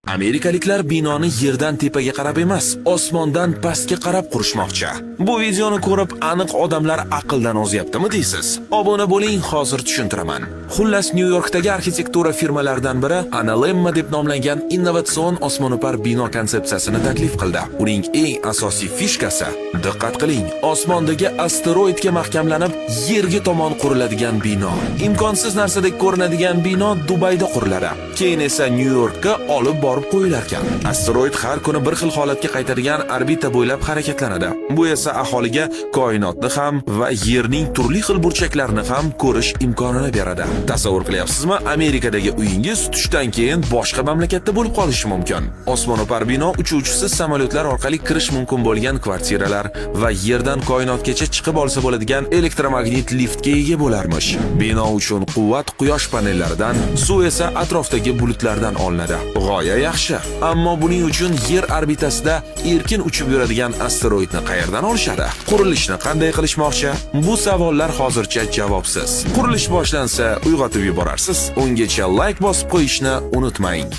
Amerikaliklar binoni yerdan tepaga qarab emas, osmondan pastga qarab qurishmoqchi. Bu videoni ko'rib, aniq odamlar aqldan ozyaptimi deysiz? Obuna bo'ling, hozir tushuntiraman. Xullas, New Yorkdagi arxitektura firmalaridan biri Analemma deb nomlangan innovatsion osmono'par bino konsepsiyasini taklif qildi. Uning eng asosiy fishkasi, diqqat qiling, osmondagi asteroidga mahkamlanib, yerga tomon quriladigan bino. Imkonsiz narsadek ko'rinadigan bino Dubayda quriladi. Keyin esa New Yorkka olib borib qo'yilar ekan. Asteroid har kuni bir xil holatga qaytadigan orbita bo'ylab harakatlanadi. Bu esa aholiga koinotni ham va yerning turli xil burchaklarini ham ko'rish imkonini beradi. Tasavvur qilyapsizmi? Amerikadagi uyingiz tushdan keyin boshqa mamlakatda bo'lib qolishi mumkin. Osmono'par bino uchuvchisiz samolyotlar orqali kirish mumkin bo'lgan kvartiralar va yerdan koinotgacha chiqib olsa bo'ladigan elektromagnit liftga ega bo'larmish. Bino uchun quvvat quyosh panellaridan, suv esa atrofdagi bulutlardan olinadi. G'oya yaxshi, ammo buning uchun yer orbitasida erkin uchib yuradigan asteroidni qayerdan olishadi? Qurilishni qanday qilishmoqchi? Bu savollar hozircha javobsiz. Qurilish boshlansa uyg'otib yuborarsiz. Ungacha like bosib qo'yishni unutmang.